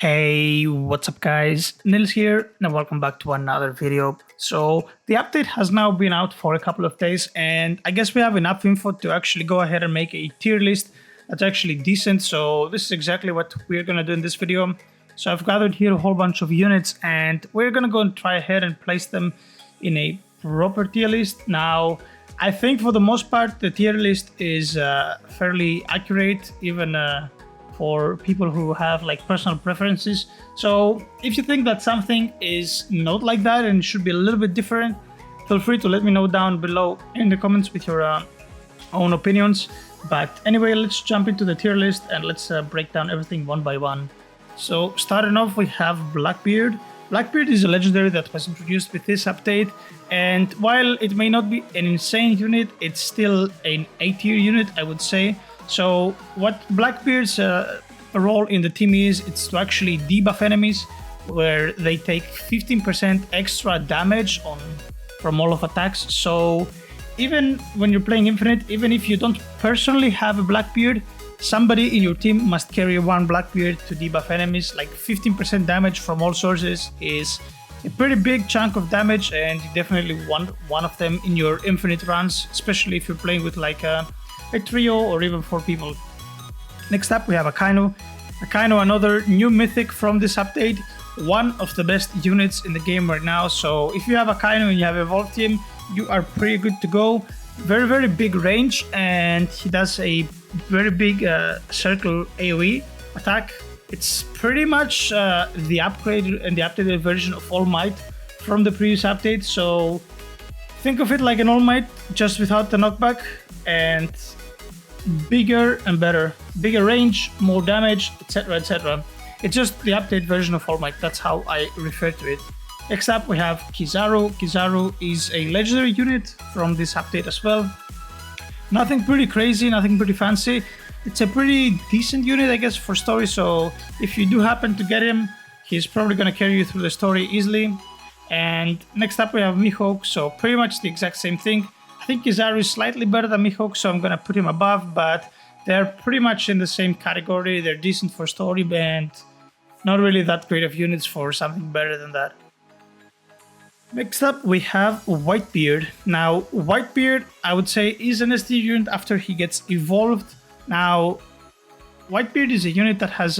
Hey, what's up guys? Nils here and welcome back to another video. So the update has now been out for a couple of days and I guess we have enough info to actually go ahead and make a tier list that's actually decent. So this is exactly what we're gonna do in this video. So I've gathered here a whole bunch of units and we're gonna go and try ahead and place them in a proper tier list. Now I think for the most part the tier list is fairly accurate, even for people who have like personal preferences. So if you think that something is not like that and should be a little bit different, feel free to let me know down below in the comments with your own opinions. But anyway, let's jump into the tier list and let's break down everything one by one. So starting off, we have Blackbeard. Blackbeard is a legendary that was introduced with this update, and while it may not be an insane unit, it's still an A tier unit, I would say. So what Blackbeard's role in the team is, it's to actually debuff enemies, where they take 15% extra damage from all of attacks. So even when you're playing Infinite, even if you don't personally have a Blackbeard, somebody in your team must carry one Blackbeard to debuff enemies. Like 15% damage from all sources is a pretty big chunk of damage, and you definitely want one of them in your Infinite runs, especially if you're playing with like a trio or even 4 people. Next up, we have Akainu. Akainu, another new mythic from this update, one of the best units in the game right now. So if you have Akainu and you have evolved him, you are pretty good to go. Very big range, and he does a very big circle AoE attack. It's pretty much the upgrade and the updated version of All Might from the previous update. So think of it like an All Might, just without the knockback, and bigger and better. Bigger range, more damage, etc, etc. It's just the update version of All Might. That's how I refer to it. Next up, we have Kizaru. Kizaru is a legendary unit from this update as well. Nothing pretty crazy, nothing pretty fancy. It's a pretty decent unit, I guess, for story. So if you do happen to get him, he's probably going to carry you through the story easily. And next up, we have Mihawk. So pretty much the exact same thing. I think Kizaru is slightly better than Mihawk, so I'm going to put him above, but they're pretty much in the same category. They're decent for story, and not really that great of units for something better than that. Next up, we have Whitebeard. Now, Whitebeard, I would say, is an SD unit after he gets evolved. Now, Whitebeard is a unit that has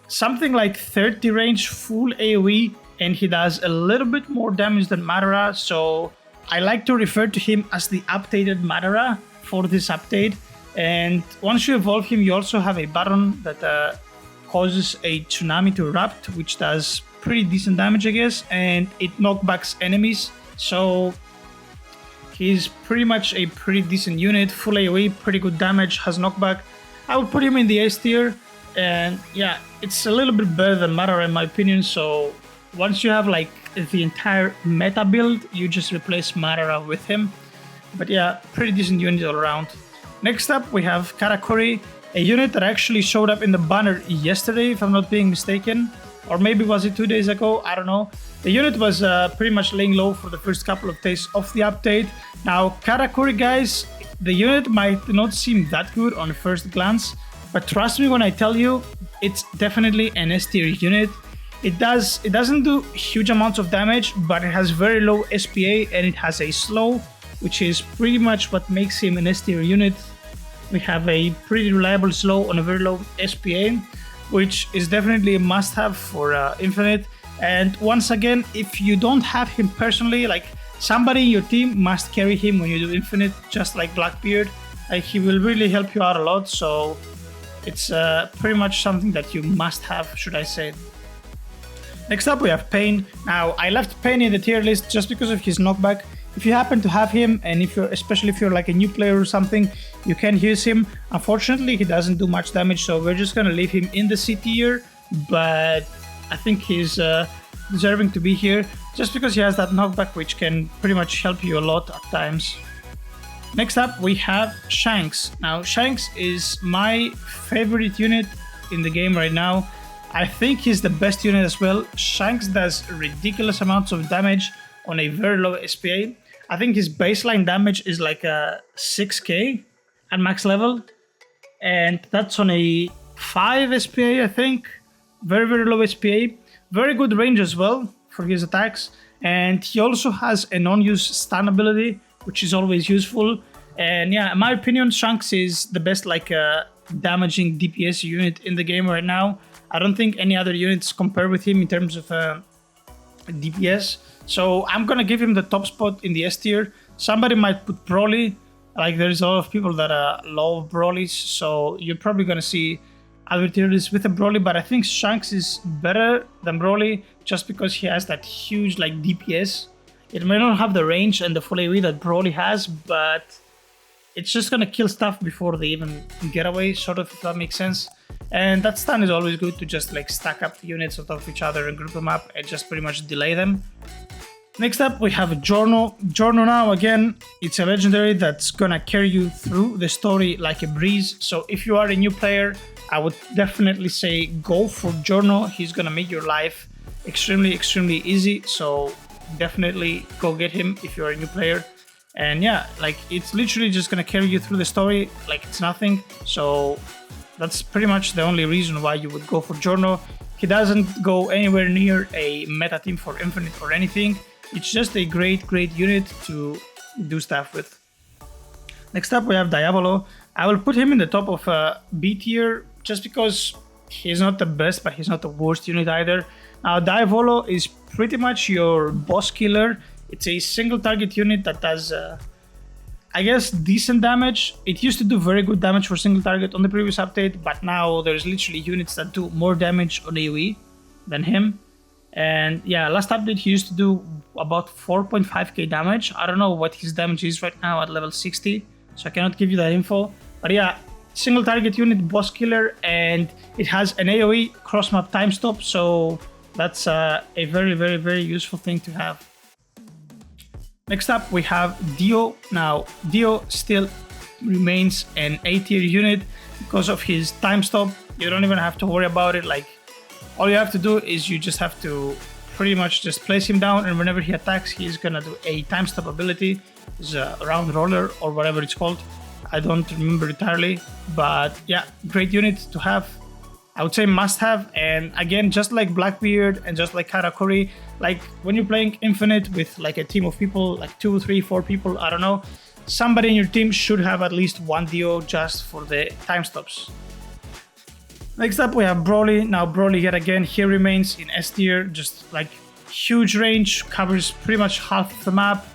something like 30 range full AoE, and he does a little bit more damage than Madara, so I like to refer to him as the updated Madara for this update. And once you evolve him, you also have a button that causes a tsunami to erupt, which does pretty decent damage, I guess, and it knockbacks enemies. So he's pretty much a pretty decent unit, full AoE, pretty good damage, has knockback. I would put him in the S tier, and yeah, it's a little bit better than Madara in my opinion. So once you have like the entire meta build, you just replace Madara with him. But yeah, pretty decent unit all around. Next up, we have Karakuri, a unit that actually showed up in the banner yesterday, if I'm not being mistaken. Or maybe was it 2 days ago, I don't know. The unit was pretty much laying low for the first couple of days of the update. Now, Karakuri, guys, the unit might not seem that good on first glance, but trust me when I tell you, it's definitely an S tier unit. It doesn't do huge amounts of damage, but it has very low SPA and it has a slow, which is pretty much what makes him an S tier unit. We have a pretty reliable slow on a very low SPA, which is definitely a must-have for Infinite. And once again, if you don't have him personally, like somebody in your team must carry him when you do Infinite, just like Blackbeard. He will really help you out a lot, so it's pretty much something that you must have, should I say. Next up, we have Pain. Now, I left Pain in the tier list just because of his knockback. If you happen to have him, and especially if you're like a new player or something, you can use him. Unfortunately, he doesn't do much damage, so we're just gonna leave him in the C tier. But I think he's deserving to be here, just because he has that knockback, which can pretty much help you a lot at times. Next up, we have Shanks. Now, Shanks is my favorite unit in the game right now. I think he's the best unit as well. Shanks does ridiculous amounts of damage on a very low SPA. I think his baseline damage is like a 6k at max level, and that's on a 5 SPA, I think. very low SPA, very good range as well for his attacks, and he also has a non-use stun ability, which is always useful. And yeah, in my opinion, Shanks is the best like damaging DPS unit in the game right now. I don't think any other units compare with him in terms of DPS. So I'm gonna give him the top spot in the S tier. Somebody might put Broly. Like there's a lot of people that love Brolys, so you're probably gonna see other tier lists with a Broly. But I think Shanks is better than Broly just because he has that huge like DPS. It may not have the range and the full AoE that Broly has, but it's just gonna kill stuff before they even get away, sort of, if that makes sense. And that stun is always good to just like stack up the units on top of each other and group them up and just pretty much delay them. Next up, we have Giorno. Giorno now, again, it's a legendary that's gonna carry you through the story like a breeze. So if you are a new player, I would definitely say go for Giorno. He's gonna make your life extremely easy. So definitely go get him if you're a new player. And yeah, like it's literally just gonna carry you through the story like it's nothing. So that's pretty much the only reason why you would go for Giorno. He doesn't go anywhere near a meta team for Infinite or anything. It's just a great unit to do stuff with. Next up, we have Diavolo. I will put him in the top of B tier just because he's not the best, but he's not the worst unit either. Now, Diavolo is pretty much your boss killer. It's a single target unit that does, I guess, decent damage. It used to do very good damage for single target on the previous update, but now there's literally units that do more damage on AoE than him. And yeah, last update he used to do about 4.5k damage. I don't know what his damage is right now at level 60, so I cannot give you that info. But yeah, single target unit, boss killer, and it has an AoE cross map time stop, so that's a very useful thing to have. Next up, we have Dio. Now, Dio still remains an A tier unit because of his time stop. You don't even have to worry about it. Like, all you have to do is you just have to pretty much just place him down, and whenever he attacks, he's gonna do a time stop ability. It's a round roller or whatever it's called. I don't remember entirely, but yeah, great unit to have. I would say must have. And again, just like Blackbeard and just like Karakuri, like when you're playing Infinite with like a team of people, like 2, 3, 4 people, I don't know, somebody in your team should have at least one Dio just for the time stops. Next up, we have Broly. Now, Broly yet again, he remains in S tier, just like huge range, covers pretty much half of the map,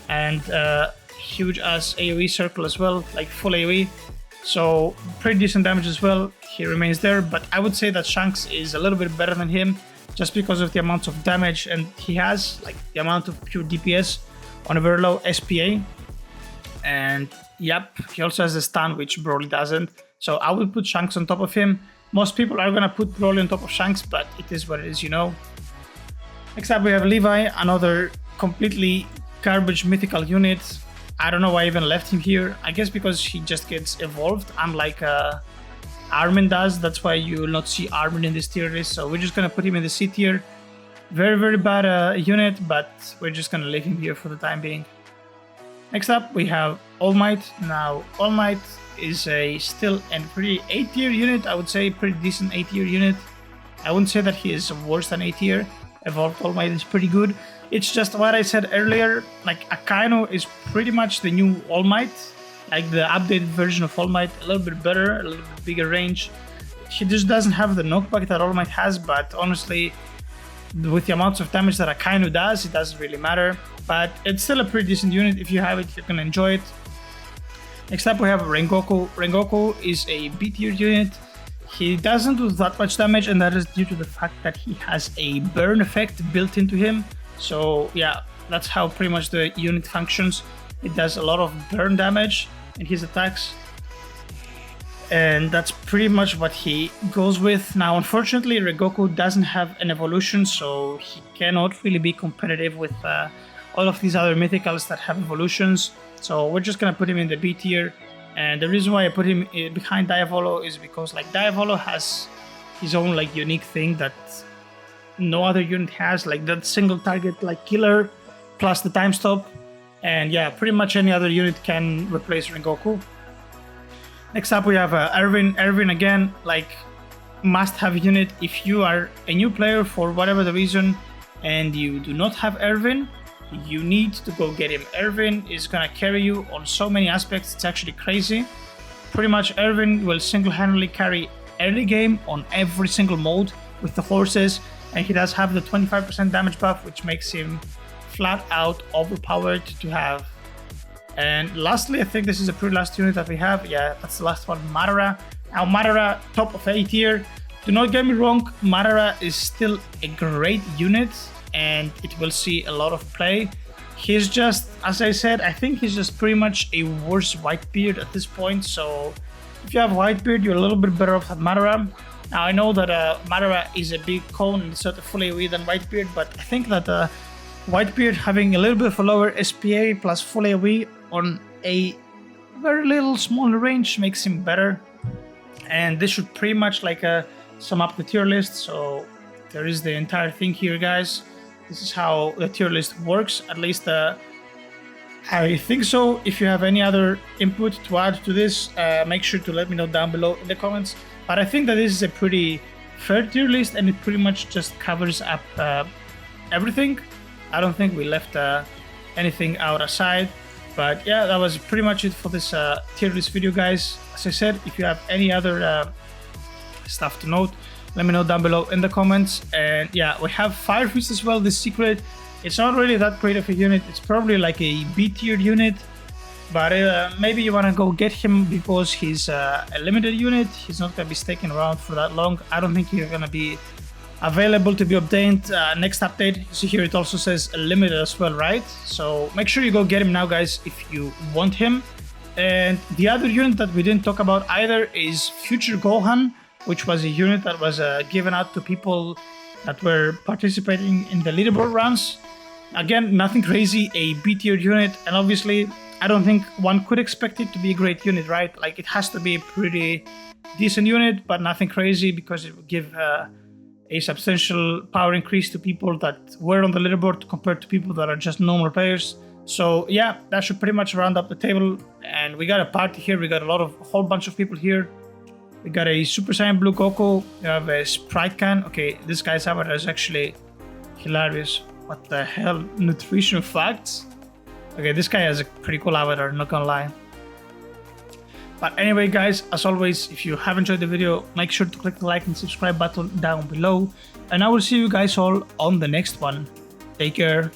and huge as AoE circle as well, like full AoE. So pretty decent damage as well. He remains there, but I would say that Shanks is a little bit better than him just because of the amount of damage, and he has like the amount of pure DPS on a very low SPA. And yep, he also has a stun, which Broly doesn't. So I would put Shanks on top of him. Most people are gonna put Broly on top of Shanks, but it is what it is, you know. Next up, we have Levi, another completely garbage mythical unit. I don't know why I even left him here. I guess because he just gets evolved, unlike Armin does. That's why you will not see Armin in this tier list. So we're just gonna put him in the C tier. Very bad unit, but we're just gonna leave him here for the time being. Next up, we have All Might. Now, All Might is still a pretty A tier unit. I would say pretty decent A tier unit. I wouldn't say that he is worse than A tier. Evolved All Might is pretty good. It's just what I said earlier, like Akainu is pretty much the new All Might, like the updated version of All Might, a little bit better, a little bit bigger range. He just doesn't have the knockback that All Might has, but honestly, with the amounts of damage that Akainu does, it doesn't really matter. But it's still a pretty decent unit. If you have it, you can enjoy it. Next up, we have Rengoku. Rengoku is a B tier unit. He doesn't do that much damage, and that is due to the fact that he has a burn effect built into him. So yeah, that's how pretty much the unit functions. It does a lot of burn damage in his attacks, and that's pretty much what he goes with. Now, unfortunately, Rengoku doesn't have an evolution, so he cannot really be competitive with all of these other mythicals that have evolutions. So we're just gonna put him in the B tier. And the reason why I put him behind Diavolo is because like Diavolo has his own like unique thing that no other unit has, like that single target like killer plus the time stop. And yeah, pretty much any other unit can replace Rengoku. Next up, we have Erwin. Erwin again, like must-have unit. If you are a new player for whatever the reason and you do not have Erwin, you need to go get him. Erwin is gonna carry you on so many aspects, it's actually crazy. Pretty much Erwin will single-handedly carry early game on every single mode with the horses, and he does have the 25% damage buff, which makes him flat out overpowered to have. And lastly, I think this is the pretty last unit that we have. Yeah, that's the last one, Madara. Now Madara, top of A tier. Do not get me wrong, Madara is still a great unit and it will see a lot of play. He's just, as I said, I think he's just pretty much a worse Whitebeard at this point. So if you have Whitebeard, you're a little bit better off than Madara. Now I know that Madara is a big cone and sort of full AoE than Whitebeard, but I think that Whitebeard having a little bit of a lower SPA plus full AoE on a very little smaller range makes him better. And this should pretty much like sum up the tier list. So there is the entire thing here, guys. This is how the tier list works, at least I think so. If you have any other input to add to this, make sure to let me know down below in the comments. But I think that this is a pretty fair tier list and it pretty much just covers up everything. I don't think we left anything out aside. But yeah, that was pretty much it for this tier list video, guys. As I said, if you have any other stuff to note, let me know down below in the comments. And yeah, we have Fire Fist as well, this secret. It's not really that great of a unit. It's probably like a B tier unit, but maybe you want to go get him because he's a limited unit. He's not going to be sticking around for that long. I don't think he's going to be available to be obtained next update. You see here it also says limited as well, right? So make sure you go get him now, guys, if you want him. And the other unit that we didn't talk about either is Future Gohan, which was a unit that was given out to people that were participating in the leaderboard runs. Again, nothing crazy, a B tier unit, and obviously I don't think one could expect it to be a great unit, right? Like it has to be a pretty decent unit, but nothing crazy because it would give a substantial power increase to people that were on the leaderboard compared to people that are just normal players. So yeah, that should pretty much round up the table. And we got a party here, we got a whole bunch of people here. We got a Super Saiyan Blue Goku, we have a Sprite Can. Okay, this guy's avatar is actually hilarious. What the hell? Nutrition facts? Okay, this guy has a pretty cool avatar, not gonna lie. But anyway, guys, as always, if you have enjoyed the video, make sure to click the like and subscribe button down below. And I will see you guys all on the next one. Take care.